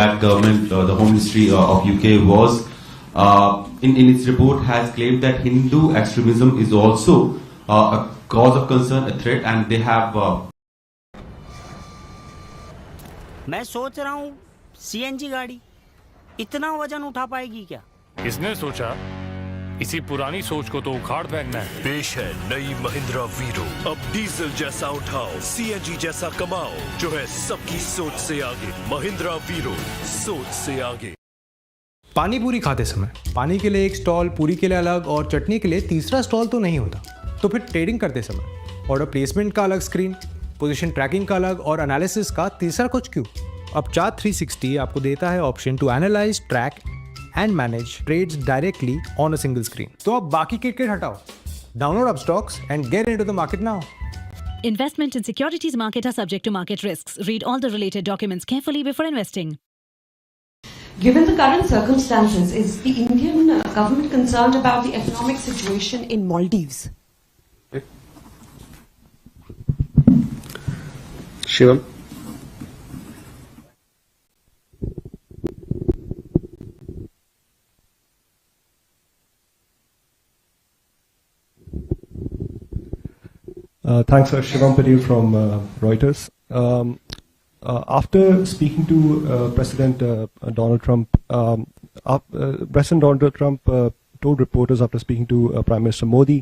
that government, the Home Ministry of UK was in its report has claimed that Hindu extremism is also a cause of concern, a threat, and they have. मैं सोच रहा हूँ CNG गाड़ी इतना वजन उठा पाएगी क्या? किसने सोचा? इसी पुरानी सोच को तो उखाड़ फेंकना है। पेश है नई महिंद्रा वीरो। अब डीजल जैसा उठाओ, सीएनजी जैसा कमाओ, जो है सबकी सोच से आगे। महिंद्रा वीरो, सोच से आगे। पानी पूरी खाते समय पानी के लिए एक स्टॉल, पूरी के लिए अलग और चटनी के लिए तीसरा स्टॉल तो नहीं होता। तो फिर ट्रेडिंग करते समय ऑर्डर प्लेसमेंट का अलग स्क्रीन, पोजीशन ट्रैकिंग का अलग और एनालिसिस का तीसरा कुछ क्यों? अब चार्ट 360 आपको देता है option to analyse, track and manage trades directly on a single screen. तो अब बाकी किट हटाओ, download Upstox and get into the market now. Investment in securities market are subject to market risks. Read all the related documents carefully before investing. Given the current circumstances, is the Indian government concerned about the economic situation in Maldives? Shivam. Thanks, sir. Shivam Patel from Reuters. After speaking to President Donald Trump, President Donald Trump told reporters after speaking to Prime Minister Modi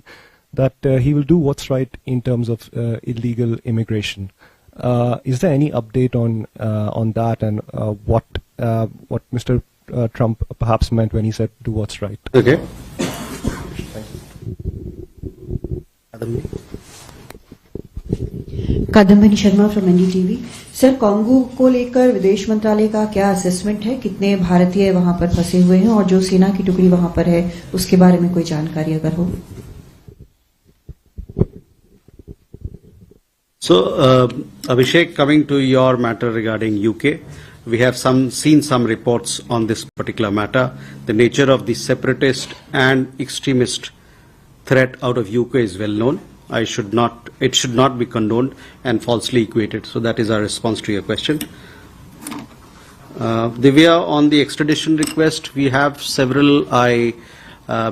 that he will do what's right in terms of illegal immigration. Is there any update on that and what Mr. Trump perhaps meant when he said do what's right? Okay. Kadambini Sharma from NDTV. Sir, Congo को लेकर विदेश मंत्रालय का क्या assessment है? कितने भारतीय वहां पर फंसे हुए हैं और जो सेना की टुकड़ी वहां पर है उसके बारे में कोई जानकारी अगर हो? So, Abhishek, coming to your matter regarding UK, we have seen some reports on this particular matter. The nature of the separatist and extremist threat out of UK is well known. It should not be condoned and falsely equated. So that is our response to your question. Divya, on the extradition request, we have several. I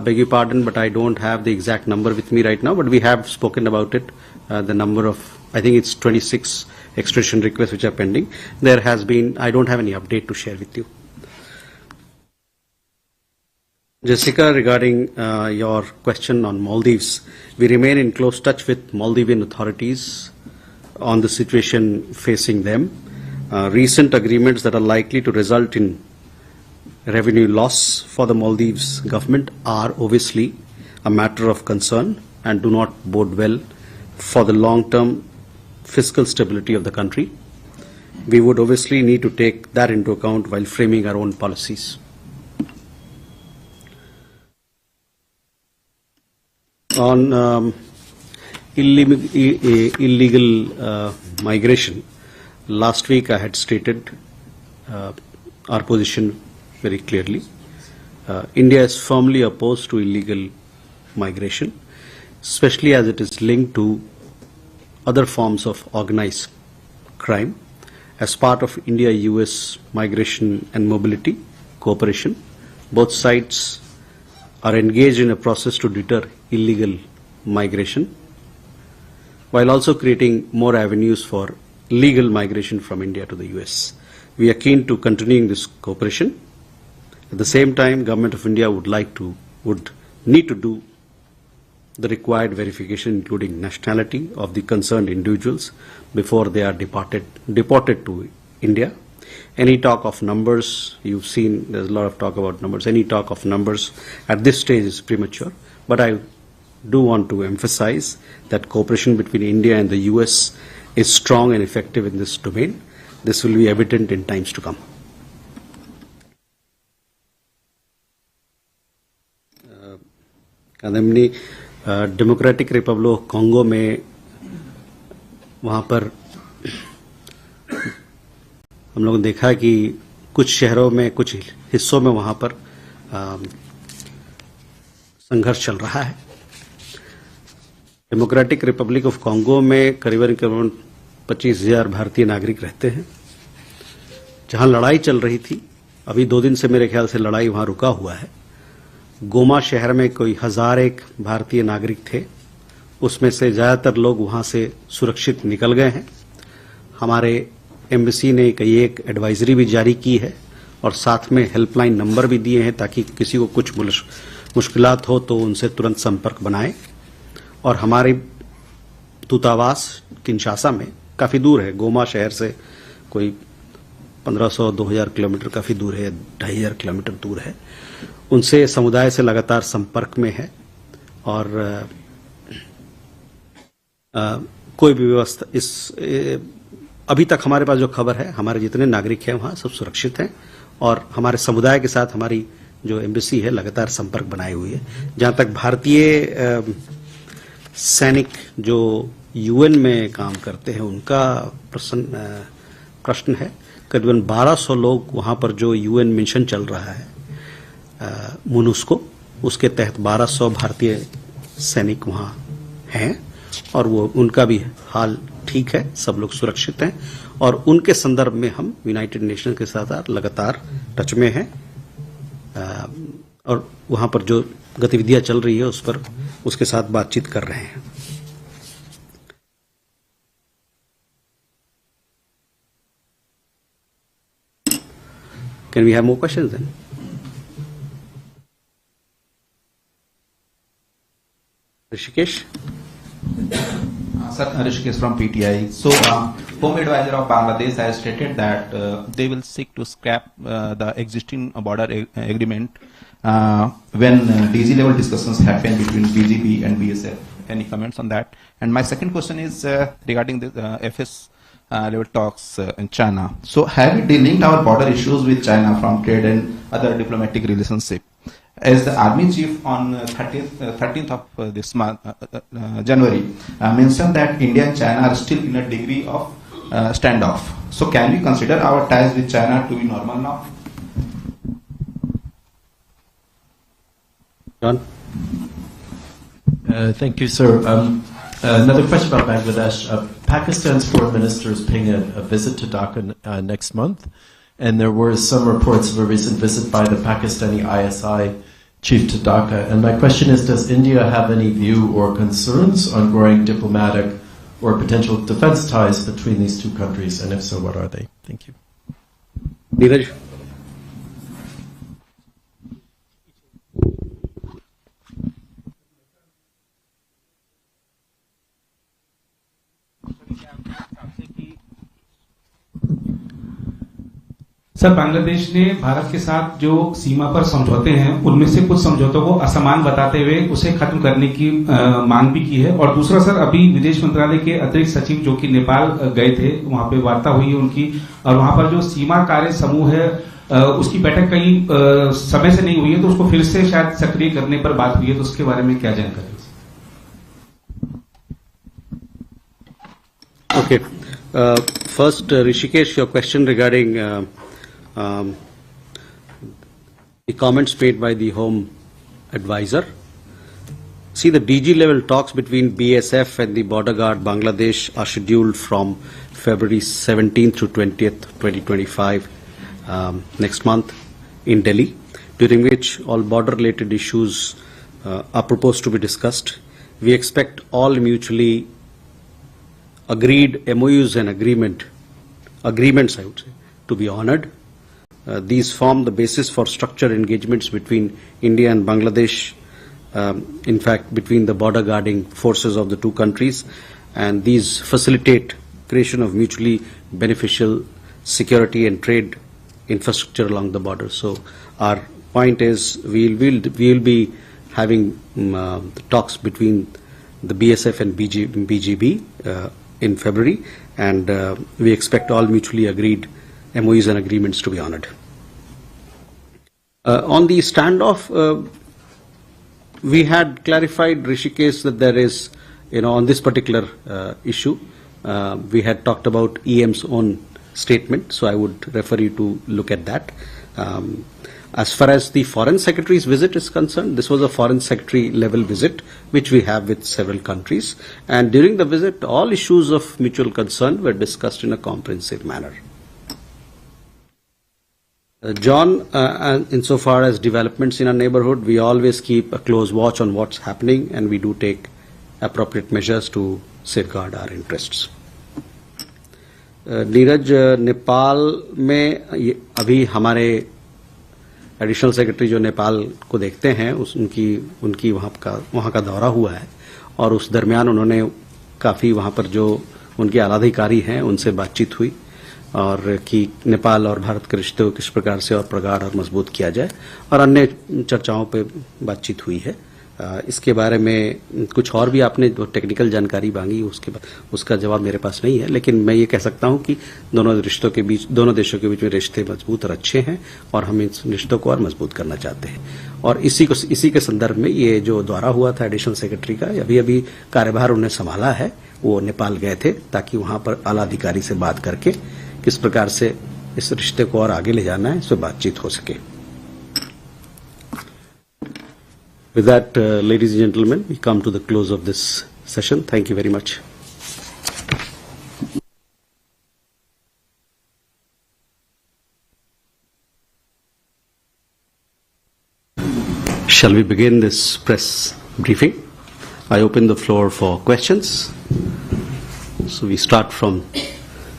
beg your pardon, but I don't have the exact number with me right now. But we have spoken about it. The number of, I think it's 26 extradition requests which are pending. There has been. I don't have any update to share with you. Jessica, regarding your question on Maldives, we remain in close touch with Maldivian authorities on the situation facing them. Recent agreements that are likely to result in revenue loss for the Maldives government are obviously a matter of concern and do not bode well for the long-term fiscal stability of the country. We would obviously need to take that into account while framing our own policies. On illegal migration, last week I had stated our position very clearly. India is firmly opposed to illegal migration, especially as it is linked to other forms of organized crime. As part of India-US migration and mobility cooperation, both sides are engaged in a process to deter illegal migration, while also creating more avenues for legal migration from India to the US. We are keen to continuing this cooperation. At the same time, Government of India would need to do the required verification, including nationality of the concerned individuals before they are deported to India. Any talk of numbers, you've seen there's a lot of talk about numbers. Any talk of numbers at this stage is premature. But I do want to emphasize that cooperation between India and the US is strong and effective in this domain. This will be evident in times to come. Kadamni, democratic Republic of Congo में वहाँ पर हम लोगों ने देखा कि कुछ शहरों में, कुछ हिस्सों में वहाँ पर संघर्ष चल रहा है। डेमोक्रेटिक रिपब्लिक ऑफ कांगो में करीबन 25,000 भारतीय नागरिक रहते हैं। जहां लड़ाई चल रही थी, अभी 2 दिन से मेरे ख्याल से लड़ाई वहां रुका हुआ है। गोमा शहर में कोई 1001 भारतीय नागरिक थे, उसमें से ज्यादातर लोग वहां से सुरक्षित निकल गए हैं। हमारे एम्बेसी ने कई एक एडवाइजरी भी जारी की है और साथ में हेल्पलाइन नंबर भी दिए हैं ताकि किसी को कुछ मुश्किलात हो तो उनसे तुरंत संपर्क बनाएं। और हमारे दूतावास किंशासा में काफी दूर है, गोमा शहर से कोई 1500-2000 किलोमीटर काफी दूर है, 2500 किलोमीटर दूर है, उनसे समुदाय से लगातार संपर्क में है और कोई भी व्यवस्था अभी तक हमारे पास जो खबर है, हमारे जितने नागरिक हैं वहां सब सुरक्षित हैं और हमारे समुदाय के साथ हमारी जो एम्बेसी है लगातार संपर्क बनाए हुई है। जहां तक भारतीय सैनिक जो यूएन में काम करते हैं उनका प्रश्न है, करीबन 1200 लोग वहां पर जो यूएन मिशन चल रहा है मुनुस्को, उसके तहत 1200 भारतीय सैनिक वहां हैं और वो उनका भी हाल ठीक है, सब लोग सुरक्षित हैं और उनके संदर्भ में हम यूनाइटेड नेशन के साथ लगातार टच में हैं और वहां पर जो गतिविधियां चल रही है उस पर उसके साथ बातचीत कर रहे हैं। Can we have more questions then? Rishikesh? Sir, Rishikesh from PTI. So, Home Advisor of Bangladesh has stated that they will seek to scrap the existing border agreement when DG level discussions happen between BGB and BSF. Any comments on that? And my second question is regarding the FS level talks in China. So, have we delinked our border issues with China from trade and other diplomatic relationship? As the army chief on 13th of this month, January, mentioned that India and China are still in a degree of standoff. So can we consider our ties with China to be normal now? John? Thank you, sir. Another question about Bangladesh. Pakistan's foreign minister is paying a visit to Dhaka next month. And there were some reports of a recent visit by the Pakistani ISI chief to Dhaka. And my question is, does India have any view or concerns on growing diplomatic or potential defense ties between these two countries? And if so, what are they? Thank you. Neeraj? Sir, Bangladesh ने भारत के साथ जो सीमा पर समझौते हैं उनमें से कुछ समझौतों को असमान बताते हुए उसे खत्म करने की मांग भी की है। और दूसरा सर, अभी विदेश मंत्रालय के अतिरिक्त सचिव जो कि नेपाल गए थे, वहां पे वार्ता हुई है उनकी, और वहां पर जो सीमा कार्य समूह है उसकी बैठक कई समय से नहीं हुई है, तो उसको फिर से शायद सक्रिय करने पर बात हुई है, तो उसके बारे में क्या जानकारी? Okay. First, Rishikesh, your question regarding the comments made by the Home Advisor. See, the DG level talks between BSF and the border guard Bangladesh are scheduled from February 17th to 20th, 2025, next month in Delhi, during which all border-related issues are proposed to be discussed. We expect all mutually agreed MOUs and agreements, I would say, to be honored. These form the basis for structured engagements between India and Bangladesh, in fact, between the border guarding forces of the two countries, and these facilitate creation of mutually beneficial security and trade infrastructure along the border. So our point is we will be having talks between the BSF and BGB in February, and we expect all mutually agreed MOUs and agreements to be honored. On the standoff, we had clarified, Rishikesh, that there is, on this particular issue, we had talked about EM's own statement, so I would refer you to look at that. As far as the Foreign Secretary's visit is concerned, this was a Foreign Secretary level visit which we have with several countries, and during the visit all issues of mutual concern were discussed in a comprehensive manner. John, insofar as developments in our neighborhood, we always keep a close watch on what's happening, and we do take appropriate measures to safeguard our interests. Neeraj, Nepal में अभी हमारे additional secretary जो नेपाल को देखते हैं उनकी वहाँ का दौरा हुआ है, और उस दरमियान उन्होंने काफ़ी वहाँ पर जो उनके आलाधिकारी हैं उनसे बातचीत हुई, और कि नेपाल और भारत के रिश्ते को किस प्रकार से और प्रगाढ़ और मजबूत किया जाए, और अन्य चर्चाओं पे बातचीत हुई है। इसके बारे में कुछ और भी आपने जो टेक्निकल जानकारी मांगी उसका जवाब मेरे पास नहीं है, लेकिन मैं ये कह सकता हूं कि दोनों देशों के बीच में रिश्ते मजबूत और अच्छे हैं, और हम इन रिश्तों को और मजबूत करना चाहते हैं। और इसी के संदर्भ में ये जो दौरा हुआ था एडिशनल सेक्रेटरी का, अभी कार्यभार उन्हें संभाला है, वो नेपाल गए थे ताकि वहां पर आला अधिकारी से बात करके किस प्रकार से इस रिश्ते को और आगे ले जाना है, इस पर बातचीत हो सके। With that, ladies and gentlemen, we come to the close of this session. Thank you very much. Shall we begin this press briefing? I open the floor for questions. So we start from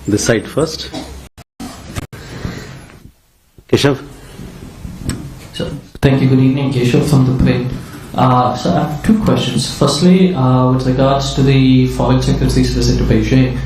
this side first. Keshav. So, thank you. Good evening, Keshav from the Print. So I have two questions. Firstly, with regards to the Foreign Secretary's visit to Beijing,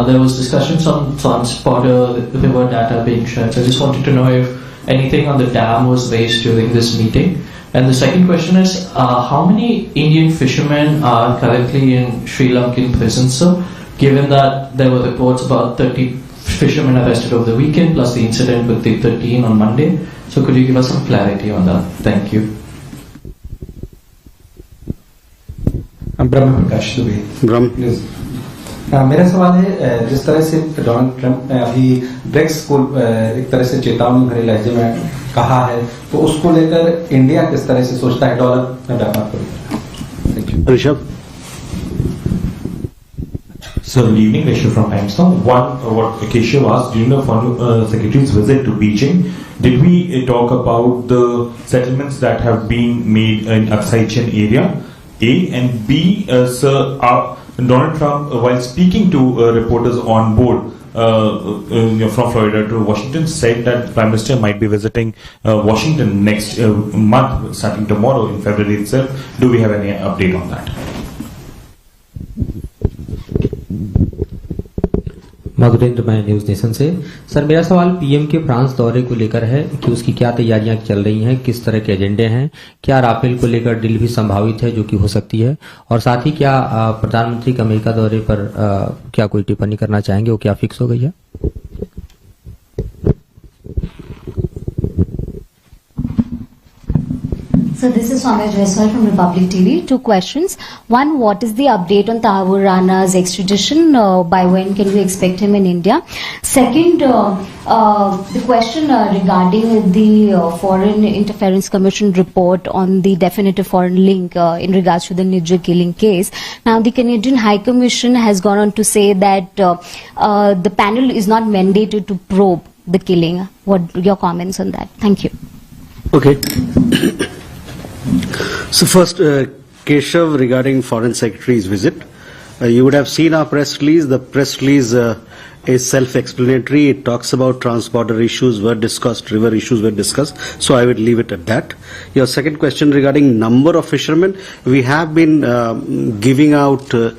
there was discussions on transporter river data being shared. So I just wanted to know if anything on the dam was raised during this meeting. And the second question is, how many Indian fishermen are currently in Sri Lankan prisons, sir? Given that there were reports about 30 fishermen arrested over the weekend, plus the incident with the 13 on Monday. So could you give us some clarity on that? Thank you. ब्रह्म प्रकाश दुबे। मेरा सवाल है, जिस तरह से Donald Trump ने अभी BRICS को एक तरह से चेतावनी भरे लहजे में कहा है, तो उसको लेकर इंडिया किस तरह से सोचता है डॉलर में व्यापार करेगा? Rishabh. So, good evening, Keshav from Timestone. One, what Keshav asked during the Foreign Secretary's visit to Beijing, did we talk about the settlements that have been made in Aksai Chin area? A, and B, sir, Donald Trump, while speaking to reporters on board from Florida to Washington, said that Prime Minister might be visiting Washington next month, starting tomorrow in February itself. Do we have any update on that? Madhurendra, मैं news nation से। Sir, मेरा सवाल PM के France दौरे को लेकर है कि उसकी क्या तैयारियां चल रही हैं, किस तरह के एजेंडे हैं, क्या राफेल को लेकर डील भी संभावित है जो कि हो सकती है, और साथ ही क्या प्रधानमंत्री के अमेरिका दौरे पर क्या कोई टिप्पणी करना चाहेंगे, वो क्या फिक्स हो गई है? So this is Soumya Jaiswal from Republic TV. Two questions. One, what is the update on Tahir Rana's extradition? By when can we expect him in India? Second, the question regarding the Foreign Interference Commission report on the definitive foreign link in regards to the Nijjhar killing case. Now, the Canadian High Commission has gone on to say that the panel is not mandated to probe the killing. What are your comments on that? Thank you. Okay. So first, Keshav, regarding Foreign Secretary's visit, you would have seen our press release. The press release is self-explanatory. It talks about transborder issues were discussed, river issues were discussed. So I would leave it at that. Your second question regarding number of fishermen, we have been giving out the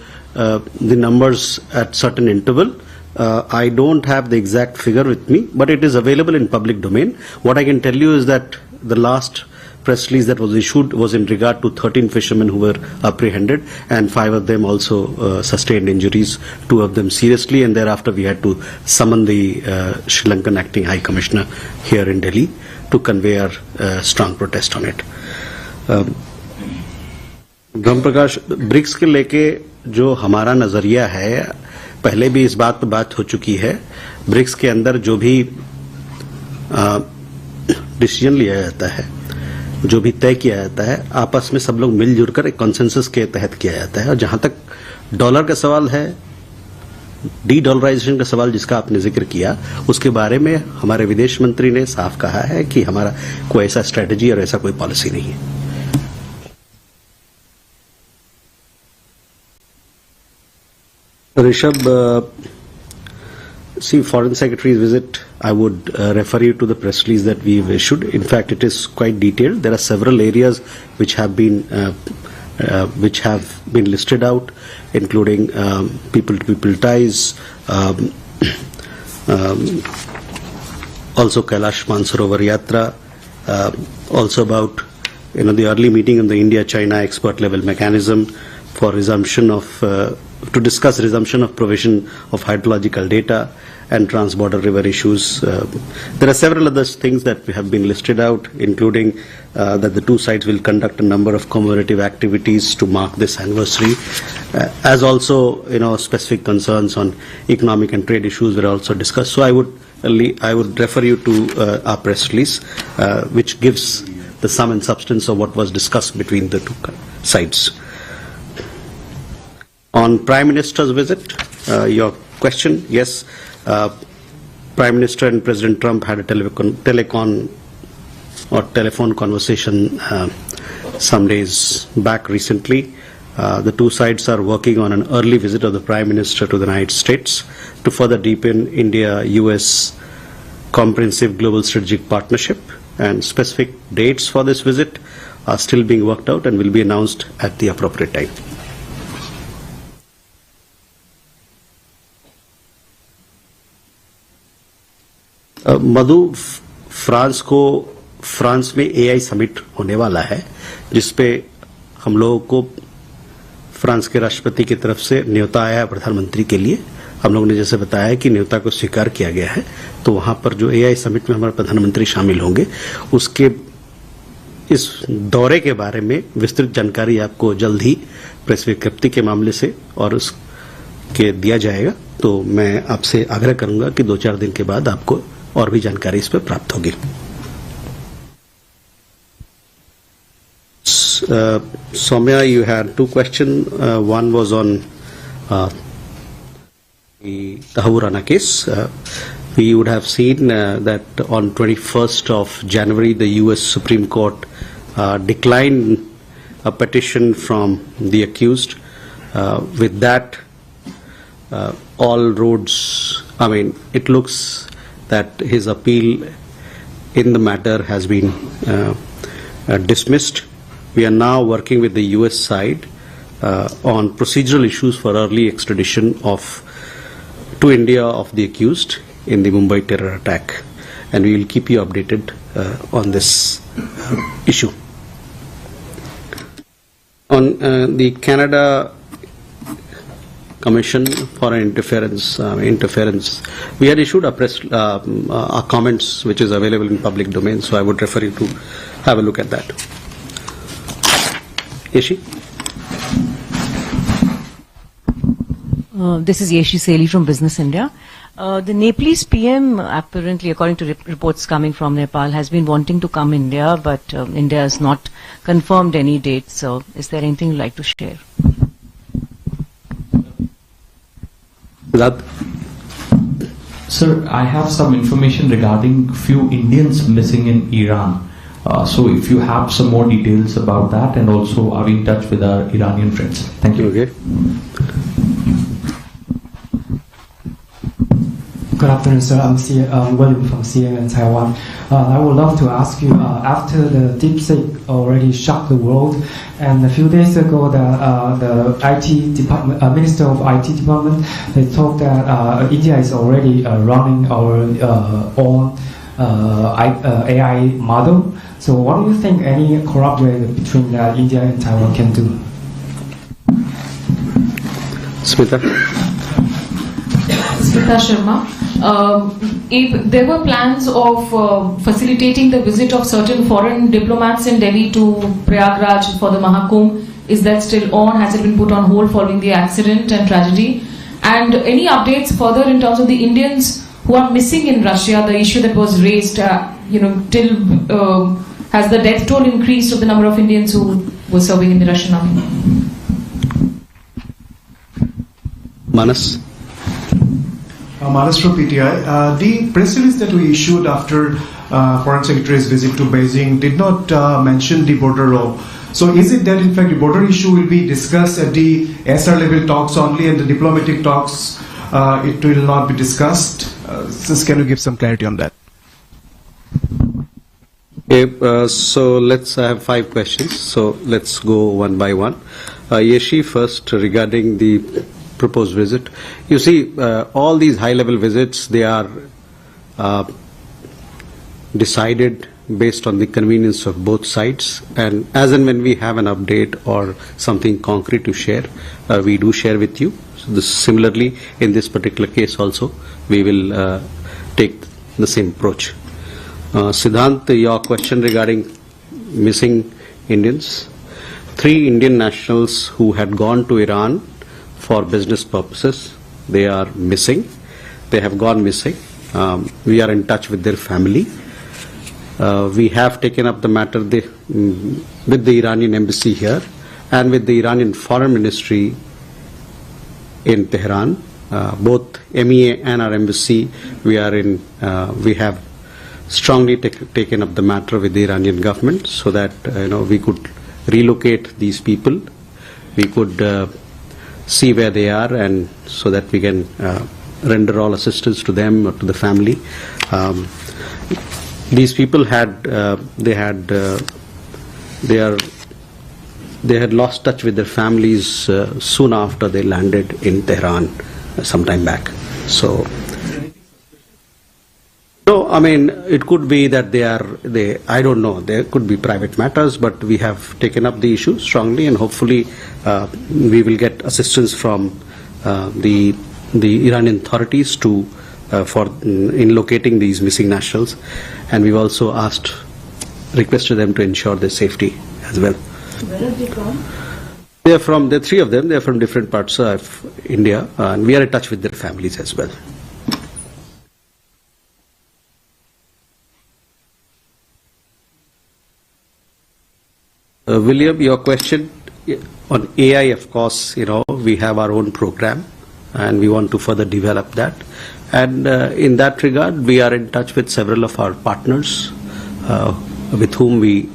numbers at certain interval. I don't have the exact figure with me, but it is available in public domain. What I can tell you is that the last press release that was issued was in regard to 13 fishermen who were apprehended, and 5 of them also sustained injuries, 2 of them seriously, and thereafter we had to summon the Sri Lankan Acting High Commissioner here in Delhi to convey our strong protest on it. Brahma Prakash, BRICS के लेके जो हमारा नजरिया है, पहले भी इस बात पर बात हो चुकी है। ब्रिक्स के अंदर जो भी डिसीजन लिया जाता है, जो भी तय किया जाता है, आपस में सब लोग मिलजुल कर एक कॉन्सेंसस के तहत किया जाता है। और जहां तक डॉलर का सवाल है, डी डॉलराइजेशन का सवाल जिसका आपने जिक्र किया, उसके बारे में हमारे विदेश मंत्री ने साफ कहा है कि हमारा कोई ऐसा स्ट्रेटजी और ऐसा कोई पॉलिसी नहीं है। Rishabh, see, Foreign Secretary's visit, I would refer you to the press release that we've issued. In fact, it is quite detailed. There are several areas which have been listed out, including people-to-people ties, also Kailash Mansarovar Yatra, also about the early meeting on the India-China expert-level mechanism for resumption of to discuss resumption of provision of hydrological data and trans-border river issues. There are several other things that have been listed out, including that the two sides will conduct a number of commemorative activities to mark this anniversary, as also specific concerns on economic and trade issues were also discussed. So I would refer you to our press release, which gives the sum and substance of what was discussed between the two sides. On Prime Minister's visit, your question, yes, Prime Minister and President Trump had a telephone conversation some days back recently. The two sides are working on an early visit of the Prime Minister to the United States to further deepen India-US comprehensive global strategic partnership, and specific dates for this visit are still being worked out and will be announced at the appropriate time. Madhu, France में AI summit होने वाला है, जिसपे हम लोगों को France के राष्ट्रपति की तरफ से न्योता आया है प्रधानमंत्री के लिए। हम लोगों ने जैसे बताया है कि न्योता को स्वीकार किया गया है, तो वहां पर जो एआई समिट में हमारे प्रधानमंत्री शामिल होंगे, उसके इस दौरे के बारे में विस्तृत जानकारी आपको जल्द ही प्रेस विज्ञप्ति के मामले से और उसके दिया जाएगा। तो मैं आपसे आग्रह करूंगा कि 2-4 दिन के बाद आपको और भी जानकारी इस पर प्राप्त होगी। Soumya, you had two questions. One was on the Tahurana case. We would have seen that on 21st of January, the US Supreme Court declined a petition from the accused. With that, all roads, it looks that his appeal in the matter has been dismissed. We are now working with the US side on procedural issues for early extradition to India of the accused in the Mumbai terror attack, and we will keep you updated on this issue. On the Canada Commission for Interference, we had issued our comments, which is available in public domain, so I would refer you to have a look at that. Yeshi? This is Yeshi Seli from Business India. The Nepalese PM, apparently, according to reports coming from Nepal, has been wanting to come India, but India has not confirmed any date. So, is there anything you'd like to share? Sir, I have some information regarding few Indians missing in Iran. So if you have some more details about that, and also are we in touch with our Iranian friends? Thank you. Okay. Good afternoon, sir. I'm William from CNN Taiwan. I would love to ask you, after the DeepSeek already shocked the world, and a few days ago the IT department, Minister of IT Department, they talked that India is already running our own AI model. So what do you think any collaboration between India and Taiwan can do? Smita Sharma. There were plans of facilitating the visit of certain foreign diplomats in Delhi to Prayagraj for the Mahakumbh. Is that still on? Has it been put on hold following the accident and tragedy? And any updates further in terms of the Indians who are missing in Russia, the issue that was raised, has the death toll increased of the number of Indians who were serving in the Russian army? Manas? Manas from PTI. The press release that we issued after Foreign Secretary's visit to Beijing did not mention the border row. So is it that in fact the border issue will be discussed at the SR level talks only and the diplomatic talks it will not be discussed? Just can you give some clarity on that? Okay, so let's have 5 questions. So let's go one by one. Yeshi, first regarding the proposed visit. You see, all these high-level visits, they are decided based on the convenience of both sides, and as and when we have an update or something concrete to share, we do share with you. So similarly, in this particular case also, we will take the same approach. Siddhant, your question regarding missing Indians. 3 Indian nationals who had gone to Iran for business purposes, they are missing. They have gone missing. We are in touch with their family. We have taken up the matter with the Iranian embassy here and with the Iranian foreign ministry in Tehran. Both MEA and our embassy, we have strongly taken up the matter with the Iranian government so that we could relocate these people. We could see where they are, and so that we can render all assistance to them or to the family. These people had lost touch with their families soon after they landed in Tehran some time back. So, no, I mean, it could be that I don't know, there could be private matters, but we have taken up the issue strongly, and hopefully we will get assistance from the Iranian authorities in locating these missing nationals, and we've also requested them to ensure their safety as well. Where have they gone? They're 3 of them, they're from different parts of India, and we are in touch with their families as well. William, your question on AI, of course, we have our own program and we want to further develop that. And in that regard, we are in touch with several of our partners with whom we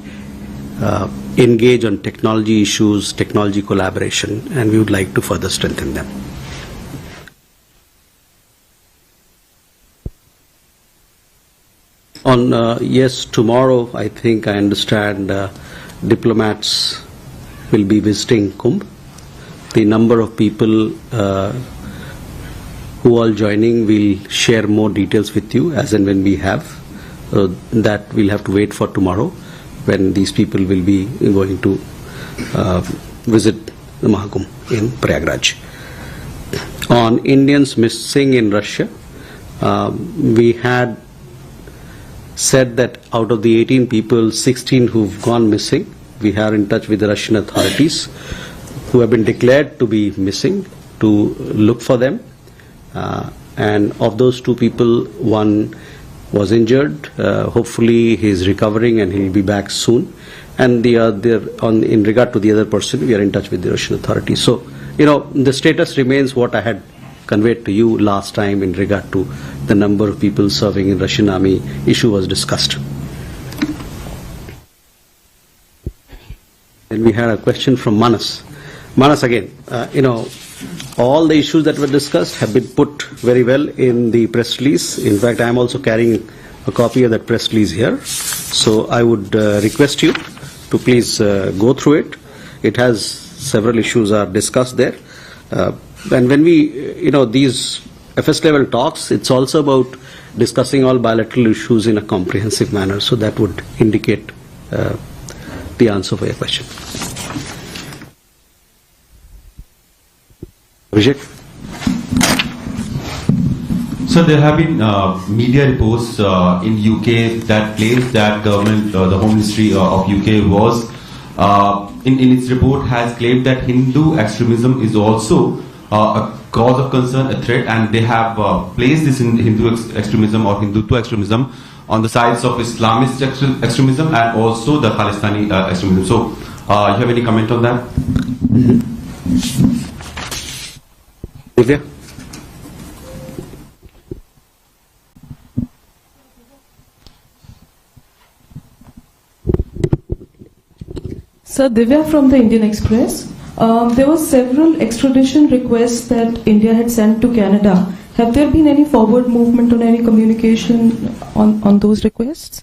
engage on technology issues, technology collaboration, and we would like to further strengthen them. Yes, tomorrow, I understand diplomats will be visiting Kumbh. The number of people who are joining, we'll share more details with you as and when we have. That we'll have to wait for tomorrow, when these people will be going to visit the Mahakumbh in Prayagraj. On Indians missing in Russia, we had said that out of the 18 people, 16 who've gone missing, we are in touch with the Russian authorities who have been declared to be missing to look for them. And of those 2 people, 1 was injured. Hopefully he is recovering and he'll be back soon. And in regard to the other person, we are in touch with the Russian authorities. So, the status remains what I had conveyed to you last time in regard to the number of people serving in Russian army. Issue was discussed. Then we had a question from Manas. Manas, again, all the issues that were discussed have been put very well in the press release. In fact, I am also carrying a copy of that press release here. So I would request you to please go through it. It has several issues are discussed there. And when we, these FS level talks, it's also about discussing all bilateral issues in a comprehensive manner. So that would indicate the answer for your question. Vijay? So there have been media reports in UK that claims that government, the Home Ministry of UK was, in its report has claimed that Hindu extremism is also a cause of concern, a threat, and they have placed this in Hindu extremism or Hindutva extremism on the sides of Islamist extremism and also the Khalistani extremism. So, you have any comment on that? Divya? Sir, Divya from the Indian Express. There were several extradition requests that India had sent to Canada. Have there been any forward movement on any communication on those requests?